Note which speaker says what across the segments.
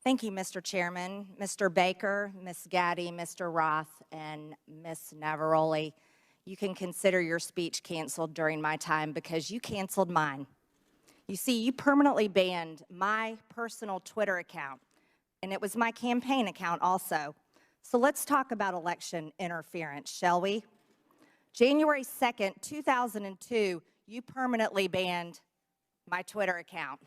Speaker 1: Thank you, Mr. Chairman, Mr. Baker, Ms. Gaddy, Mr. Roth, and Ms. Navaroli. You can consider your speech canceled during my time because you canceled mine. You see, you permanently banned my personal Twitter account, and it was my campaign account also. So let's talk about election interference, shall we? January 2nd, 2002, you permanently banned my Twitter account.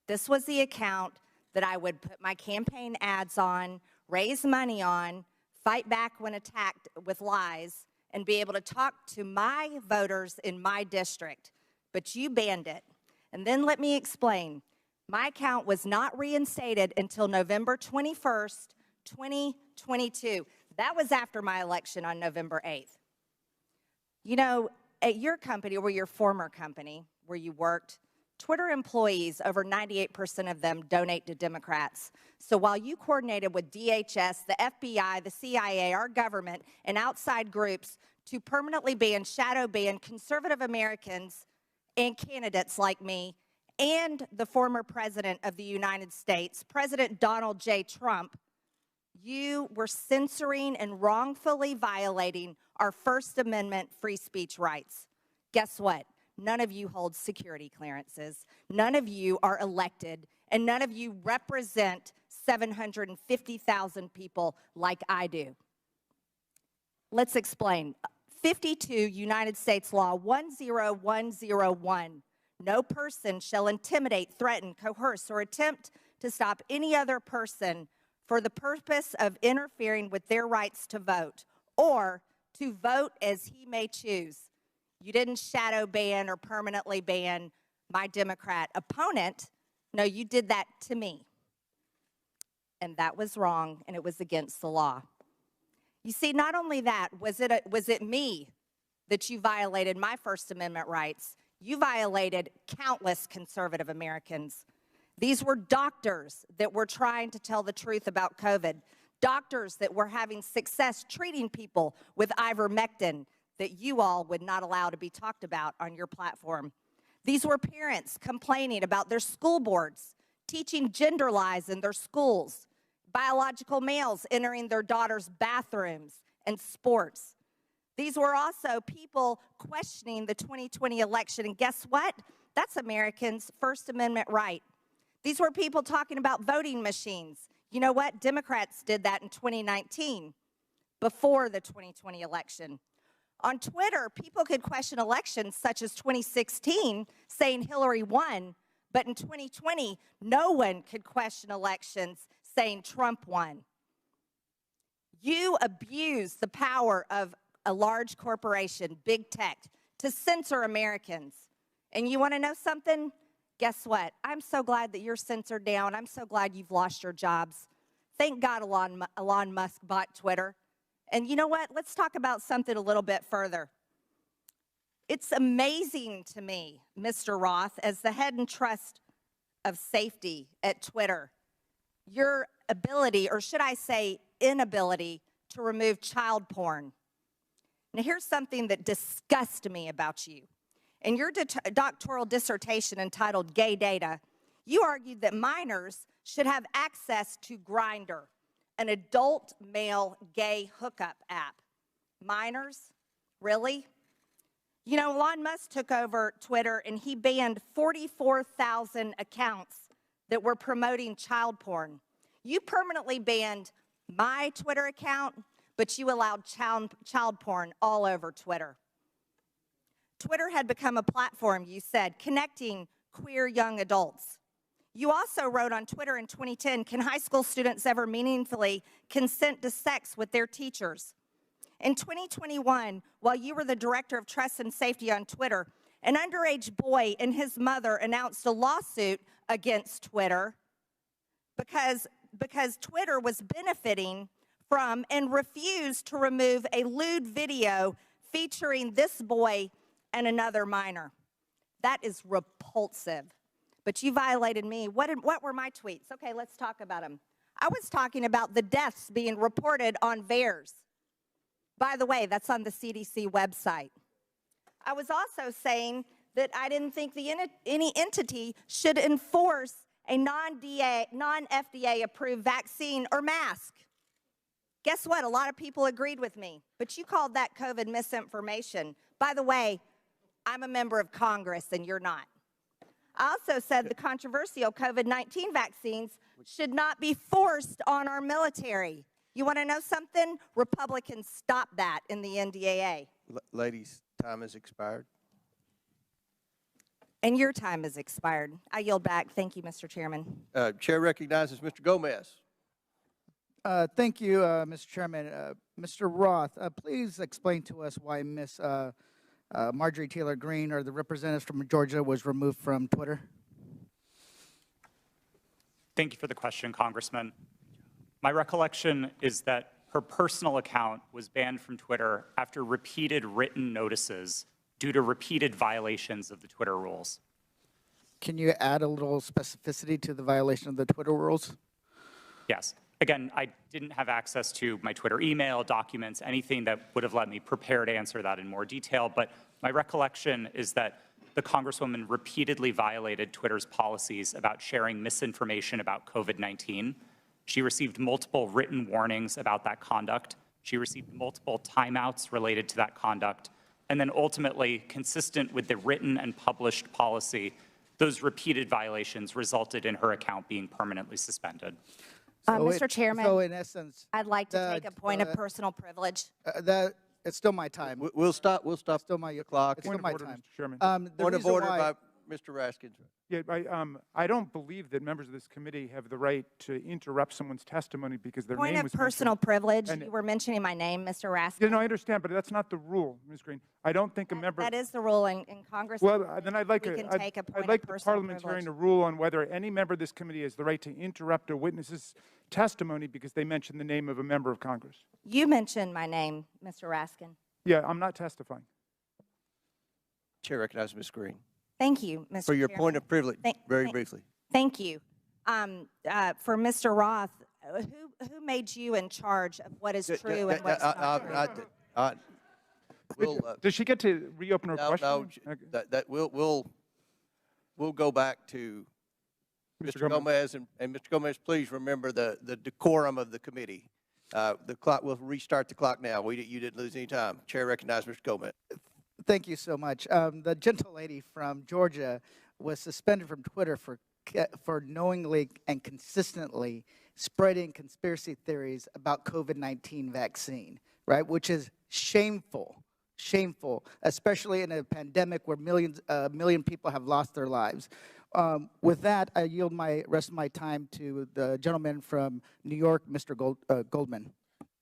Speaker 1: This was the account that I would put my campaign ads on, raise money on, fight back when attacked with lies, and be able to talk to my voters in my district. But you banned it. And then let me explain. My account was not reinstated until November 21st, 2022. That was after my election on November 8th. You know, at your company or your former company where you worked, Twitter employees, over 98% of them donate to Democrats. So while you coordinated with DHS, the FBI, the CIA, our government, and outside groups to permanently ban, shadow ban conservative Americans and candidates like me and the former president of the United States, President Donald J. Trump, you were censoring and wrongfully violating our First Amendment free speech rights. Guess what? None of you hold security clearances. None of you are elected, and none of you represent 750,000 people like I do. Let's explain. 52 United States Law 10101. No person shall intimidate, threaten, coerce, or attempt to stop any other person for the purpose of interfering with their rights to vote or to vote as he may choose. You didn't shadow ban or permanently ban my Democrat opponent. No, you did that to me. And that was wrong, and it was against the law. You see, not only that, was it me that you violated my First Amendment rights? You violated countless conservative Americans. These were doctors that were trying to tell the truth about COVID, doctors that were having success treating people with ivermectin that you all would not allow to be talked about on your platform. These were parents complaining about their school boards, teaching gender lies in their schools, biological males entering their daughters' bathrooms and sports. These were also people questioning the 2020 election, and guess what? That's Americans' First Amendment right. These were people talking about voting machines. You know what? Democrats did that in 2019, before the 2020 election. On Twitter, people could question elections such as 2016, saying Hillary won, but in 2020, no one could question elections saying Trump won. You abused the power of a large corporation, big tech, to censor Americans. And you want to know something? Guess what? I'm so glad that you're censored down. I'm so glad you've lost your jobs. Thank God Elon Musk bought Twitter. And you know what? Let's talk about something a little bit further. It's amazing to me, Mr. Roth, as the head and trust of safety at Twitter, your ability, or should I say inability, to remove child porn. Now, here's something that disgusts me about you. In your doctoral dissertation entitled Gay Data, you argued that minors should have access to Grindr, an adult male gay hookup app. Minors? Really? You know, Elon Musk took over Twitter and he banned 44,000 accounts that were promoting child porn. You permanently banned my Twitter account, but you allowed child porn all over Twitter. Twitter had become a platform, you said, connecting queer young adults. You also wrote on Twitter in 2010, can high school students ever meaningfully consent to sex with their teachers? In 2021, while you were the director of trust and safety on Twitter, an underage boy and his mother announced a lawsuit against Twitter because Twitter was benefiting from and refused to remove a lewd video featuring this boy and another minor. That is repulsive. But you violated me. What were my tweets? Okay, let's talk about them. I was talking about the deaths being reported on VAERS. By the way, that's on the CDC website. I was also saying that I didn't think any entity should enforce a non-FDA approved vaccine or mask. Guess what? A lot of people agreed with me, but you called that COVID misinformation. By the way, I'm a member of Congress and you're not. I also said the controversial COVID-19 vaccines should not be forced on our military. You want to know something? Republicans stopped that in the NDAA.
Speaker 2: Ladies, time has expired.
Speaker 3: And your time has expired. I yield back. Thank you, Mr. Chairman.
Speaker 2: Chair recognizes Mr. Gomez.
Speaker 4: Thank you, Mr. Chairman. Mr. Roth, please explain to us why Ms. Marjorie Taylor Greene, or the representative from Georgia, was removed from Twitter.
Speaker 5: Thank you for the question, Congressman. My recollection is that her personal account was banned from Twitter after repeated written notices due to repeated violations of the Twitter rules.
Speaker 4: Can you add a little specificity to the violation of the Twitter rules?
Speaker 5: Yes. Again, I didn't have access to my Twitter email, documents, anything that would have let me prepare to answer that in more detail, but my recollection is that the Congresswoman repeatedly violated Twitter's policies about sharing misinformation about COVID-19. She received multiple written warnings about that conduct. She received multiple timeouts related to that conduct. And then ultimately, consistent with the written and published policy, those repeated violations resulted in her account being permanently suspended.
Speaker 3: Mr. Chairman,
Speaker 4: so in essence,
Speaker 3: I'd like to take a point of personal privilege.
Speaker 4: It's still my time.
Speaker 2: We'll stop.
Speaker 4: Still my
Speaker 2: clock.
Speaker 4: It's still my time.
Speaker 6: Mr. Chairman.
Speaker 2: Point of order by Mr. Raskins.
Speaker 6: Yeah, I don't believe that members of this committee have the right to interrupt someone's testimony because their
Speaker 3: Point
Speaker 6: name
Speaker 3: of
Speaker 6: was
Speaker 3: personal privilege.
Speaker 6: And
Speaker 3: You were mentioning my name, Mr. Raskin.
Speaker 6: Yeah, no, I understand, but that's not the rule, Ms. Greene. I don't think a member.
Speaker 3: That is the rule in Congress.
Speaker 6: Well, then I'd like
Speaker 3: we can take a point
Speaker 6: I'd like
Speaker 3: of
Speaker 6: the
Speaker 3: personal
Speaker 6: parliamentarian
Speaker 3: privilege.
Speaker 6: to rule on whether any member of this committee has the right to interrupt a witness's testimony because they mentioned the name of a member of Congress.
Speaker 3: You mentioned my name, Mr. Raskin.
Speaker 6: Yeah, I'm not testifying.
Speaker 2: Chair recognizes Ms. Greene.
Speaker 3: Thank you, Mr.
Speaker 2: For your
Speaker 3: Chairman.
Speaker 2: point of privilege, very briefly.
Speaker 3: Thank you. For Mr. Roth, who made you in charge of what is true and what's not true?
Speaker 6: Does she get to reopen her question?
Speaker 2: No, we'll go back to Mr. Gomez, and Mr. Gomez, please remember the decorum of the committee. The clock, we'll restart the clock now. You didn't lose any time. Chair recognizes Mr. Gomez.
Speaker 4: Thank you so much. The gentle lady from Georgia was suspended from Twitter for knowingly and consistently spreading conspiracy theories about COVID-19 vaccine, right? Which is shameful, especially in a pandemic where a million people have lost their lives. With that, I yield my rest of my time to the gentleman from New York, Mr. Goldman.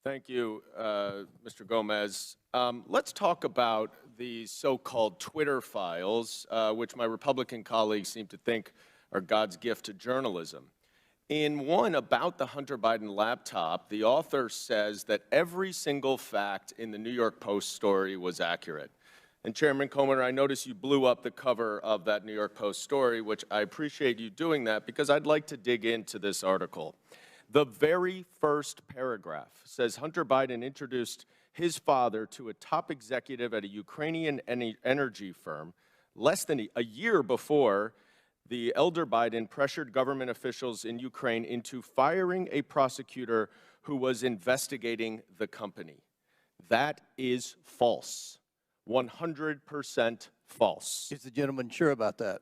Speaker 7: Thank you, Mr. Gomez. Let's talk about the so-called Twitter files, which my Republican colleagues seem to think are God's gift to journalism. In one about the Hunter Biden laptop, the author says that every single fact in the New York Post story was accurate. And Chairman Comer, I notice you blew up the cover of that New York Post story, which I appreciate you doing that because I'd like to dig into this article. The very first paragraph says Hunter Biden introduced his father to a top executive at a Ukrainian energy firm less than a year before the elder Biden pressured government officials in Ukraine into firing a prosecutor who was investigating the company. That is false. 100% false.
Speaker 2: Is the gentleman sure about that?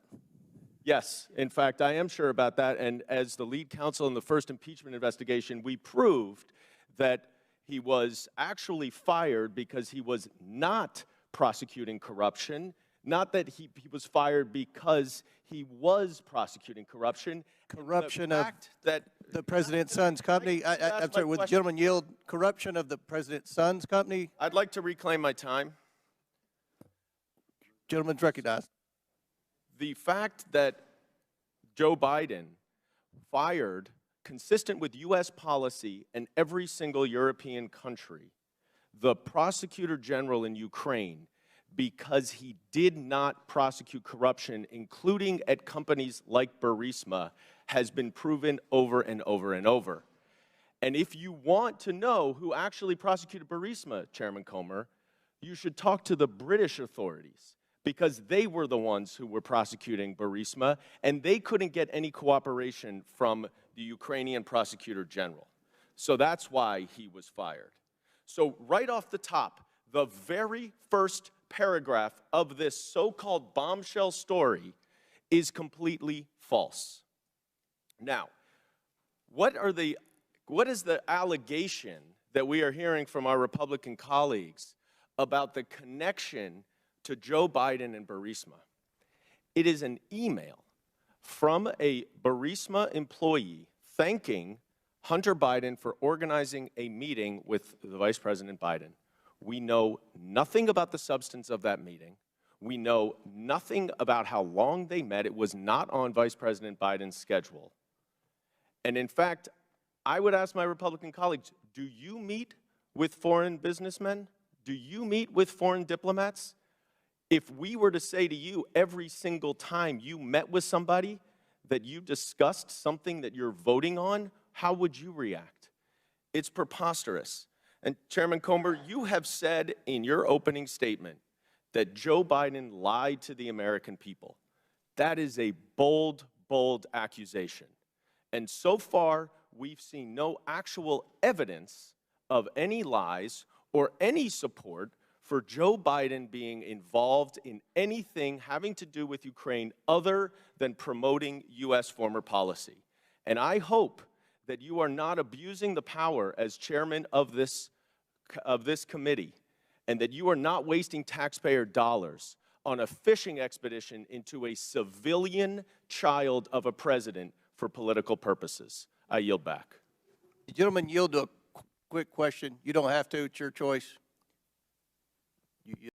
Speaker 7: Yes, in fact, I am sure about that. And as the lead counsel in the first impeachment investigation, we proved that he was actually fired because he was not prosecuting corruption, not that he was fired because he was prosecuting corruption.
Speaker 2: Corruption of the president's son's company. I'm sorry, would the gentleman yield corruption of the president's son's company?
Speaker 7: I'd like to reclaim my time.
Speaker 2: Gentleman's recognized.
Speaker 7: The fact that Joe Biden fired, consistent with U.S. policy in every single European country, the prosecutor general in Ukraine because he did not prosecute corruption, including at companies like Burisma, has been proven over and over and over. And if you want to know who actually prosecuted Burisma, Chairman Comer, you should talk to the British authorities, because they were the ones who were prosecuting Burisma, and they couldn't get any cooperation from the Ukrainian prosecutor general. So that's why he was fired. So right off the top, the very first paragraph of this so-called bombshell story is completely false. Now, what is the allegation that we are hearing from our Republican colleagues about the connection to Joe Biden and Burisma? It is an email from a Burisma employee thanking Hunter Biden for organizing a meeting with the Vice President Biden. We know nothing about the substance of that meeting. We know nothing about how long they met. It was not on Vice President Biden's schedule. And in fact, I would ask my Republican colleagues, do you meet with foreign businessmen? Do you meet with foreign diplomats? If we were to say to you every single time you met with somebody that you discussed something that you're voting on, how would you react? It's preposterous. And Chairman Comer, you have said in your opening statement that Joe Biden lied to the American people. That is a bold, bold accusation. And so far, we've seen no actual evidence of any lies or any support for Joe Biden being involved in anything having to do with Ukraine other than promoting U.S. foreign policy. And I hope that you are not abusing the power as chairman of this committee, and that you are not wasting taxpayer dollars on a fishing expedition into a civilian child of a president for political purposes. I yield back.
Speaker 2: The gentleman yield to a quick question. You don't have to. It's your choice.